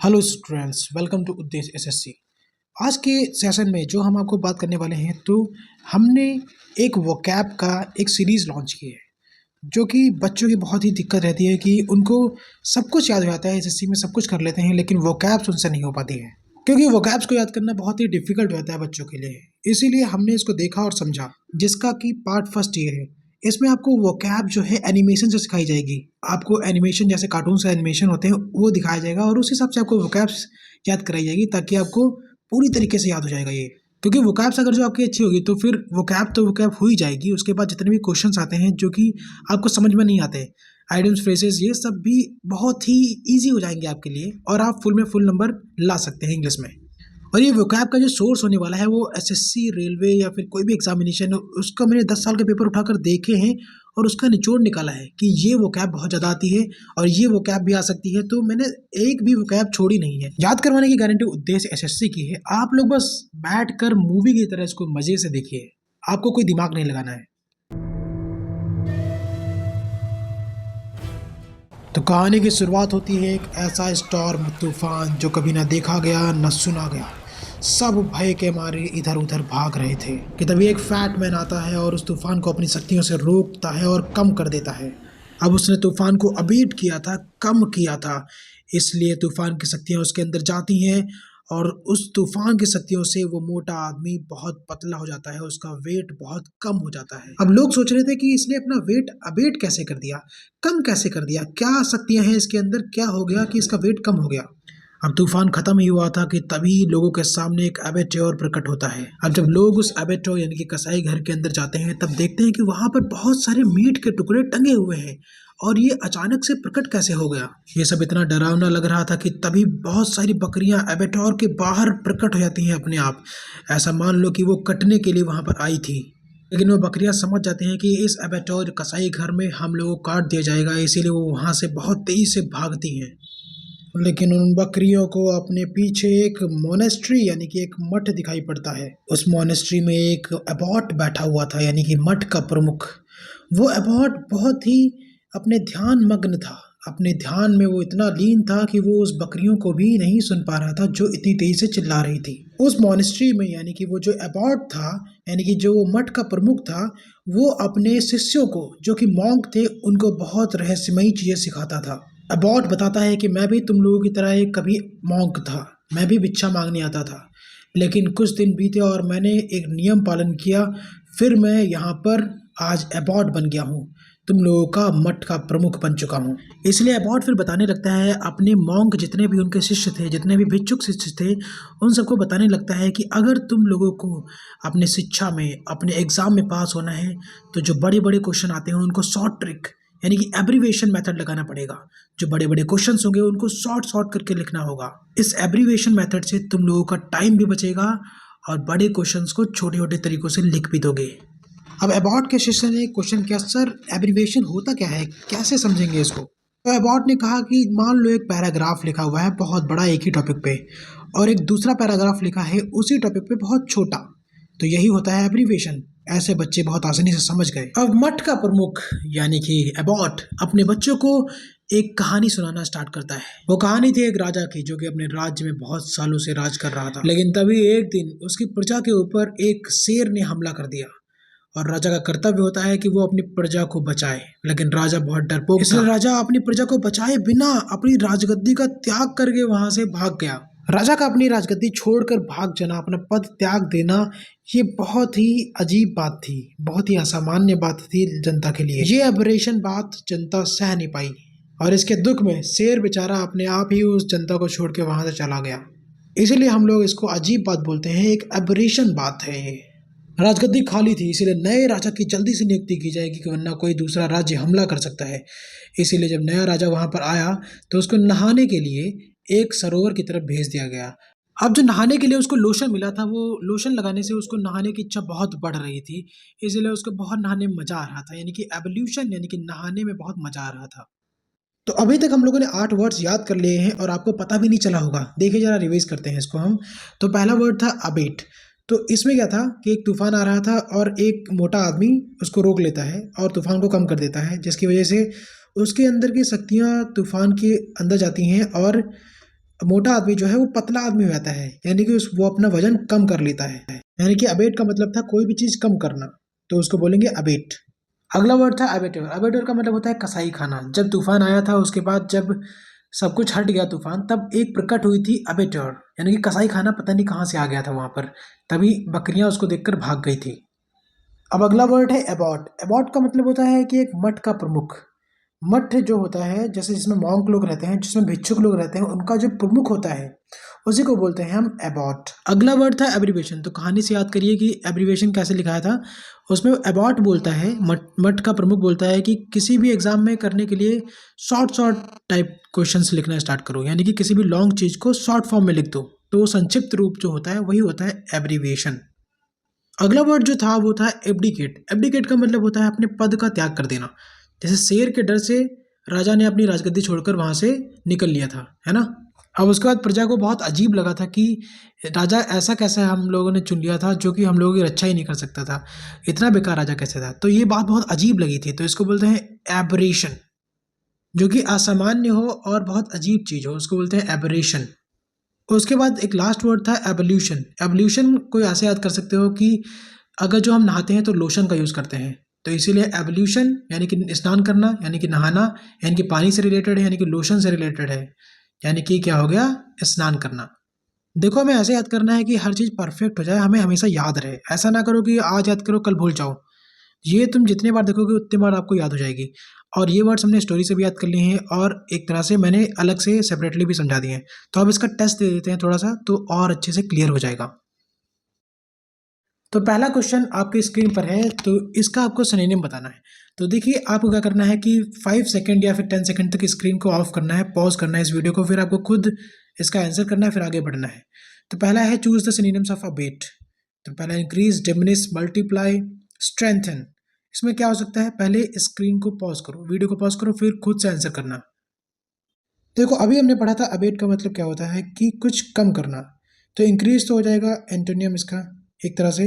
Hello students, welcome to उद्देश्य SSC. आज के सेशन में जो हम आपको बात करने वाले हैं, तो हमने एक वोकैब का एक सीरीज़ लॉन्च की है, जो कि बच्चों की बहुत ही दिक्कत रहती है कि उनको सब कुछ याद हो जाता है, एसएससी में सब कुछ कर लेते हैं, लेकिन वोकैब्स उनसे नहीं हो पाती है, क्योंकि वोकैब्स को याद करना बहुत ही डिफिकल्ट होता है बच्चों के लिए। इसीलिए हमने इसको देखा और समझा, जिसका कि पार्ट फर्स्ट ये है। इसमें आपको वोकैब जो है एनिमेशन से सिखाई जाएगी। आपको एनिमेशन, जैसे कार्टून से एनिमेशन होते हैं, वो दिखाया जाएगा और उस हिसाब से आपको वोकैब्स याद कराई जाएगी, ताकि आपको पूरी तरीके से याद हो जाएगा ये। क्योंकि वोकैब्स अगर जो आपकी अच्छी होगी, तो फिर वोकैब तो वोकैब हो ही जाएगी। उसके बाद जितने भी क्वेश्चंस आते हैं जो कि आपको समझ में नहीं आते, आइडियम्स, फ्रेजेस, ये सब भी बहुत ही ईजी हो जाएंगे आपके लिए, और आप फुल में फुल नंबर ला सकते हैं इंग्लिश में। और ये वोकैब का जो सोर्स होने वाला है, वो एसएससी, रेलवे या फिर कोई भी एग्जामिनेशन, उसका मैंने 10 साल के पेपर उठाकर देखे हैं और उसका निचोड़ निकाला है कि ये वोकैब बहुत ज़्यादा आती है और ये वोकैब भी आ सकती है। तो मैंने एक भी वोकैब छोड़ी नहीं है। याद करवाने की गारंटी उद्देश्य एसएससी की है। आप लोग बस बैठ कर मूवी की तरह इसको मजे से देखिए, आपको कोई दिमाग नहीं लगाना है। तो कहानी की शुरुआत होती है एक ऐसा स्टॉर्म, तूफान, जो कभी ना देखा गया न सुना गया। सब भय के मारे इधर उधर भाग रहे थे कि तभी एक फैट मैन आता है और उस तूफान को अपनी शक्तियों से रोकता है और कम कर देता है। अब उसने तूफान को अबीट किया था, कम किया था, इसलिए तूफान की शक्तियाँ उसके अंदर जाती हैं और उस तूफान की शक्तियों से वो मोटा आदमी बहुत पतला हो जाता है, उसका वेट बहुत कम हो जाता है। अब लोग सोच रहे थे कि इसने अपना वेट अबेट कैसे कर दिया, कम कैसे कर दिया, क्या शक्तियां हैं इसके अंदर, क्या हो गया कि इसका वेट कम हो गया। अब तूफान खत्म ही हुआ था कि तभी लोगों के सामने एक एबेट्योर प्रकट होता है। अब जब लोग उस एबेट्योर यानी कि कसाई घर के अंदर जाते हैं, तब देखते हैं कि वहां पर बहुत सारे मीट के टुकड़े टंगे हुए हैं और ये अचानक से प्रकट कैसे हो गया। ये सब इतना डरावना लग रहा था कि तभी बहुत सारी बकरियां एबेट्योर के बाहर प्रकट हो जाती हैं अपने आप। ऐसा मान लो कि वो कटने के लिए वहां पर आई थी, लेकिन वो बकरियां समझ जाती हैं कि इस एबेट्योर कसाई घर में हम लोगों को काट दिया जाएगा, इसीलिए वो वहां से बहुत तेजी से भागती हैं। लेकिन उन बकरियों को अपने पीछे एक मोनेस्ट्री यानी कि एक मठ दिखाई पड़ता है। उस मोनेस्ट्री में एक एबॉट बैठा हुआ था, यानी कि मठ का प्रमुख। वो एबॉट बहुत ही अपने ध्यान मग्न था। अपने ध्यान में वो इतना लीन था कि वो उस बकरियों को भी नहीं सुन पा रहा था जो इतनी तेजी से चिल्ला रही थी। उस मोनेस्ट्री में, यानी कि वो जो एबॉट था, यानी कि जो मठ का प्रमुख था, वो अपने शिष्यों को, जो कि मॉन्क थे, उनको बहुत रहस्यमयी चीजें सिखाता था। अबॉट बताता है कि मैं भी तुम लोगों की तरह एक कभी मॉन्क था, मैं भी भिक्षा मांगने आता था, लेकिन कुछ दिन बीते और मैंने एक नियम पालन किया, फिर मैं यहाँ पर आज एबॉट बन गया हूँ, तुम लोगों का मठ का प्रमुख बन चुका हूँ। इसलिए एबॉट फिर बताने लगता है अपने मॉन्क, जितने भी उनके शिष्य थे, जितने भी भिक्षुक शिष्य थे, उन सबको बताने लगता है कि अगर तुम लोगों को अपने शिक्षा में, अपने एग्जाम में पास होना है, तो जो बड़े बड़े क्वेश्चन आते हैं उनको शॉर्ट ट्रिक यानी कि एब्रीवेशन मेथड लगाना पड़ेगा। जो बड़े बड़े क्वेश्चंस होंगे उनको शॉर्ट शॉर्ट करके लिखना होगा। इस एब्रीवेशन मेथड से तुम लोगों का टाइम भी बचेगा और बड़े क्वेश्चंस को छोटे छोटे तरीकों से लिख भी दोगे। अब एबॉट के शिष्य ने क्वेश्चन किया, सर एब्रीवेशन होता क्या है, कैसे समझेंगे इसको। तो एबॉट ने कहा कि मान लो एक पैराग्राफ लिखा हुआ है बहुत बड़ा एक ही टॉपिक पे, और एक दूसरा पैराग्राफ लिखा है उसी टॉपिक पे बहुत छोटा, तो यही होता है एब्रीवेशन। ऐसे बच्चे बहुत आसानी से समझ गए। अब मठ का प्रमुख यानी कि एबॉट अपने बच्चों को एक कहानी सुनाना स्टार्ट करता है। वो कहानी थी एक राजा की, जो कि अपने राज्य में बहुत सालों से राज कर रहा था, लेकिन तभी एक दिन उसकी प्रजा के ऊपर एक शेर ने हमला कर दिया। और राजा का कर्तव्य होता है कि वो अपनी प्रजा को बचाए, लेकिन राजा बहुत डरपोक था, इसलिए राजा अपनी प्रजा को बचाए बिना अपनी राजगद्दी का त्याग करके वहां से भाग गया। राजा का अपनी राजगद्दी छोड़कर भाग जाना, अपना पद त्याग देना, ये बहुत ही अजीब बात थी, बहुत ही असामान्य बात थी जनता के लिए। ये एबरेशन बात जनता सह नहीं पाई और इसके दुख में शेर बेचारा अपने आप ही उस जनता को छोड़ के वहां से चला गया। इसीलिए हम लोग इसको अजीब बात बोलते हैं, एक एबरेशन बात है ये। राजगद्दी खाली थी, इसीलिए नए राजा की जल्दी से नियुक्ति की जाएगी, कि वरना कोई दूसरा राज्य हमला कर सकता है। इसीलिए जब नया राजा वहां पर आया, तो उसको नहाने के लिए एक सरोवर की तरफ भेज दिया गया। अब जो नहाने के लिए उसको लोशन मिला था, वो लोशन लगाने से उसको नहाने की इच्छा बहुत बढ़ रही थी, इसलिए उसको बहुत नहाने में मजा आ रहा था, यानी कि एवोल्यूशन, यानी कि नहाने में बहुत मजा आ रहा था। तो अभी तक हम लोगों ने 8 वर्ड्स याद कर लिए हैं और आपको पता भी नहीं चला होगा। देखिए जरा, रिवाइज करते हैं इसको हम। तो पहला वर्ड था अबेट। तो इसमें क्या था कि एक तूफान आ रहा था और एक मोटा आदमी उसको रोक लेता है और तूफान को कम कर देता है, जिसकी वजह से उसके अंदर की शक्तियाँ तूफान के अंदर जाती हैं और मोटा आदमी जो है वो पतला आदमी हो जाता है, यानी कि वो अपना वजन कम कर लेता है। यानी कि अबेट का मतलब था कोई भी चीज कम करना, तो उसको बोलेंगे अबेट। अगला वर्ड था अबेटर। अबेटर का मतलब होता है कसाई खाना। जब तूफान आया था उसके बाद जब सब कुछ हट गया तूफान, तब एक प्रकट हुई थी अबेटर, यानी कि कसाई खाना पता नहीं कहाँ से आ गया था वहां पर, तभी बकरियां उसको देखकर भाग गई थी। अब अगला वर्ड है एबॉट। एबॉट का मतलब होता है कि एक मठ का प्रमुख। मठ जो होता है, जैसे जिसमें मॉन्क लोग रहते हैं, जिसमें भिक्षुक लोग रहते हैं, उनका जो प्रमुख होता है उसी को बोलते हैं हम एबॉट। अगला वर्ड था एब्रीवेशन। तो कहानी से याद करिए कि एब्रीवेशन कैसे लिखाया था। उसमें एबॉट बोलता है, मठ मठ का प्रमुख बोलता है कि किसी भी एग्जाम में करने के लिए शॉर्ट शॉर्ट टाइप क्वेश्चंस लिखना स्टार्ट करो, यानी कि किसी भी लॉन्ग चीज को शॉर्ट फॉर्म में लिख दो, तो संक्षिप्त रूप जो होता है वही होता है एब्रीवेशन। अगला वर्ड जो था वो था एब्डिकेट। एब्डिकेट का मतलब होता है अपने पद का त्याग कर देना। जैसे शेर के डर से राजा ने अपनी राजगद्दी छोड़कर वहां से निकल लिया था, है ना। अब उसके बाद प्रजा को बहुत अजीब लगा था कि राजा ऐसा कैसे हम लोगों ने चुन लिया था जो कि हम लोगों की रक्षा ही नहीं कर सकता था, इतना बेकार राजा कैसे था। तो ये बात बहुत अजीब लगी थी, तो इसको बोलते हैं एबरेशन। जो कि असामान्य हो और बहुत अजीब चीज हो उसको बोलते हैं एबरेशन। उसके बाद एक लास्ट वर्ड था एवोल्यूशन। एवोल्यूशन को ऐसे याद कर सकते हो कि अगर जो हम नहाते हैं तो लोशन का यूज़ करते हैं, तो इसीलिए एवोल्यूशन यानी कि स्नान करना, यानी कि नहाना, यानी कि पानी से रिलेटेड है, यानी कि लोशन से रिलेटेड है, यानी कि क्या हो गया, स्नान करना। देखो हमें ऐसे याद करना है कि हर चीज़ परफेक्ट हो जाए, हमें हमेशा याद रहे। ऐसा ना करो कि आज याद करो कल भूल जाओ। ये तुम जितने बार देखोगे उतने बार आपको याद हो जाएगी। और ये वर्ड्स हमने स्टोरी से भी याद कर लिए हैं और एक तरह से मैंने अलग से सेपरेटली भी समझा दिए हैं। तो अब इसका टेस्ट दे देते हैं थोड़ा सा, तो और अच्छे से क्लियर हो जाएगा। तो पहला क्वेश्चन आपकी स्क्रीन पर है, तो इसका आपको सिनोनिम बताना है। तो देखिए आपको क्या करना है कि 5 सेकंड या फिर 10 सेकंड तक स्क्रीन को ऑफ करना है, पॉज करना है इस वीडियो को, फिर आपको खुद इसका आंसर करना है, फिर आगे बढ़ना है। तो पहला है choose the synonyms of abate. तो पहला इंक्रीज, डिमिनिश, मल्टीप्लाई, स्ट्रेंथन। इसमें क्या हो सकता है, पहले स्क्रीन को पॉज करो, वीडियो को पॉज करो, फिर खुद से आंसर करना। देखो अभी हमने पढ़ा था अबेट का मतलब क्या होता है कि कुछ कम करना। तो इंक्रीज तो हो जाएगा एंटोनियम इसका एक तरह से।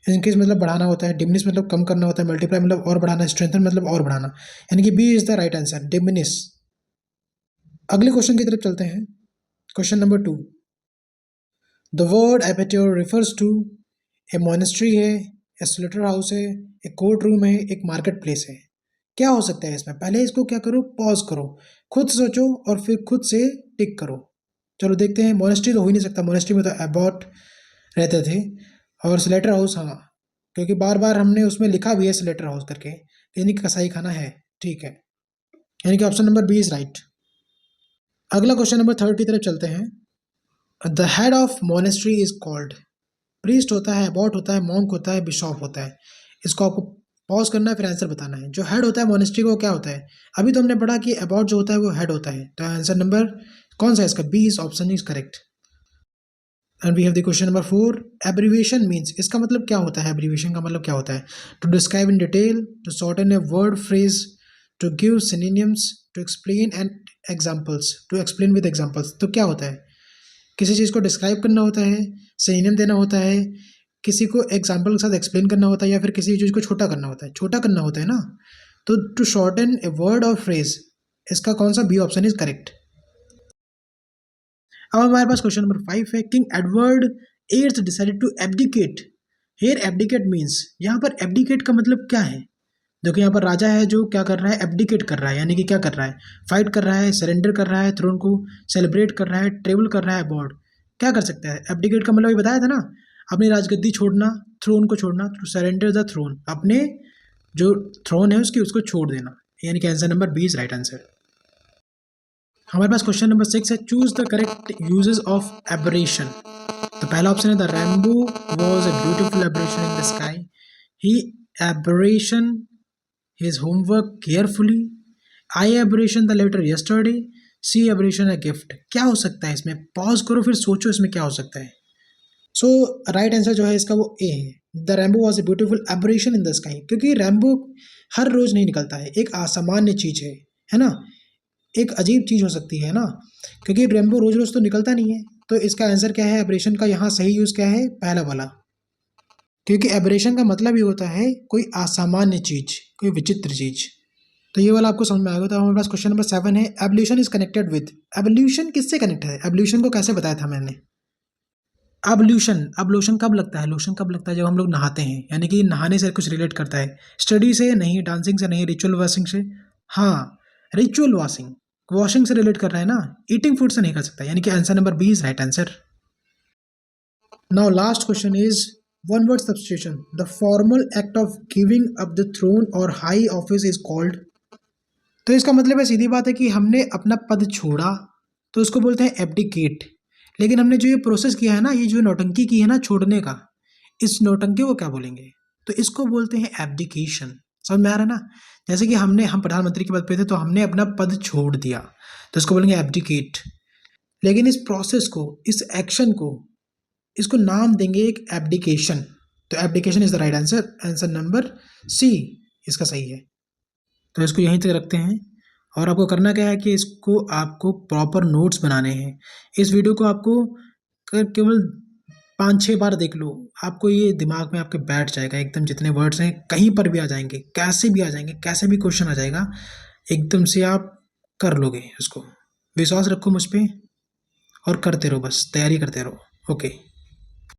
इंक्रीज मतलब बढ़ाना होता है, डिमिनिश मतलब कम करना होता है, मल्टीप्लाई मतलब और बढ़ाना, स्ट्रेंथन मतलब और बढ़ाना, यानी कि B is the right answer, diminish. अगले क्वेश्चन की तरफ चलते हैं। Question number 2। The word aperture refers to, a monastery है, ए स्लेटर हाउस है, एक कोर्ट रूम है, एक मार्केट प्लेस है। क्या हो सकता है इसमें, पहले इसको क्या करो, पॉज करो, खुद सोचो और फिर खुद से टिक करो। चलो देखते हैं। मोनेस्ट्री तो हो ही नहीं सकता, मोनेस्ट्री में तो एबॉट रहते थे। और स्लेटर हाउस, हाँ, क्योंकि बार बार हमने उसमें लिखा भी है स्लेटर हाउस करके, यानी कि कसाई खाना है। ठीक है, यानी कि option number B is right. अगला क्वेश्चन नंबर 3 की तरफ चलते हैं। The head of monastery is called. Priest होता है, अबॉट होता है, मॉन्क होता है, बिशॉप होता है। इसको आपको पॉज करना है, फिर आंसर बताना है। जो हेड होता है मोनेस्ट्री को क्या होता है, अभी तो हमने पढ़ा कि अबॉट जो होता है वो हेड होता है। तो आंसर नंबर कौन सा है इसका, B is option is correct. And we have the question number 4। Abbreviation means, इसका मतलब क्या होता है, एब्रीविएशन का मतलब क्या होता है, to describe in detail, to shorten a word phrase, to give synonyms, to explain and examples, to explain with examples. तो क्या होता है, किसी चीज़ को डिस्क्राइब करना होता है, सिनोनिम देना होता है, किसी को एग्जांपल के साथ एक्सप्लेन करना होता है, या फिर किसी चीज़ को छोटा करना होता है, छोटा करना होता है ना। तो टू शॉर्टन ए वर्ड और फ्रेज, इसका कौन सा बी ऑप्शन इज करेक्ट। अब हमारे पास क्वेश्चन नंबर 5 है। King Edward eighth decided to abdicate. Here abdicate means, यहाँ पर एब्डिकेट का मतलब क्या है। देखो यहाँ पर राजा है जो क्या कर रहा है, एब्डिकेट कर रहा है, यानी कि क्या कर रहा है, फाइट कर रहा है, सरेंडर कर रहा है थ्रोन को, सेलिब्रेट कर रहा है, ट्रेवल कर रहा है अबॉर्ड। क्या कर सकता है, एब्डिकेट का मतलब ये बताया था ना, अपनी राजगद्दी छोड़ना, थ्रोन को छोड़ना, सरेंडर द थ्रोन, अपने जो थ्रोन है उसकी उसको छोड़ देना, यानी कि answer number B is right answer. हमारे पास क्वेश्चन नंबर 6 है। Choose the correct uses of aberration. तो पहला ऑप्शन है the rainbow was a beautiful aberration in the sky, he aberration his homework carefully, I aberration the letter yesterday, C aberration a gift। क्या हो सकता है इसमें, pause करो फिर सोचो इसमें क्या हो सकता है। सो राइट आंसर जो है इसका वो ए है, the Rambo was a beautiful aberration in the sky. क्योंकि रैम्बो हर रोज नहीं निकलता है, एक असामान्य चीज है ना, एक अजीब चीज हो सकती है ना, क्योंकि रैम्बो रोज रोज तो निकलता नहीं है। तो इसका आंसर क्या है, एबरेशन का यहाँ सही यूज क्या है, पहला वाला। क्योंकि एबरेशन का मतलब ही होता है कोई असामान्य चीज, कोई विचित्र चीज। तो ये वाला आपको समझ में आएगा। तो हमारे पास क्वेश्चन नंबर 7 है, evolution is connected with. Evolution किससे कनेक्ट है? एवोल्यूशन को कैसे बताया था मैंने? एवोल्यूशन, अब लोशन कब लगता है? लोशन कब लगता है? जब हम लोग नहाते हैं, यानी कि नहाने से कुछ रिलेट करता है। स्टडी से नहीं, डांसिंग से नहीं, रिचुअल वॉशिंग से। हाँ, रिचुअल वॉशिंग, वॉशिंग से रिलेट कर रहा है ना, ईटिंग फूड से नहीं कर सकता, यानी कि answer number B is right answer. Now last question is one word substitution, the formal act of giving up the throne or high office is called. तो इसका मतलब है, सीधी बात है कि हमने अपना पद छोड़ा तो उसको बोलते हैं एब्डिकेट। लेकिन हमने जो ये प्रोसेस किया है ना, ये जो नौटंकी की है ना छोड़ने का, इस नौटंकी को क्या बोलेंगे? तो इसको बोलते हैं एब्डिकेशन। समझ में आ रहा है ना? जैसे कि हम प्रधानमंत्री के पद पे थे तो हमने अपना पद छोड़ दिया, तो इसको बोलेंगे एब्डिकेट। लेकिन इस प्रोसेस को, इस एक्शन को, इसको नाम देंगे एक एब्डिकेशन। तो abdication is the right answer, answer number C इसका सही है। तो इसको यहीं तक रखते हैं, और आपको करना क्या है कि इसको आपको प्रॉपर नोट्स बनाने हैं। इस वीडियो को आपको केवल 5-6 बार देख लो, आपको ये दिमाग में आपके बैठ जाएगा एकदम। जितने वर्ड्स हैं कहीं पर भी आ जाएंगे, कैसे भी आ जाएंगे, कैसे भी क्वेश्चन आ जाएगा, एकदम से आप कर लोगे उसको। विश्वास रखो मुझ पर और करते रहो, बस तैयारी करते रहो। ओके।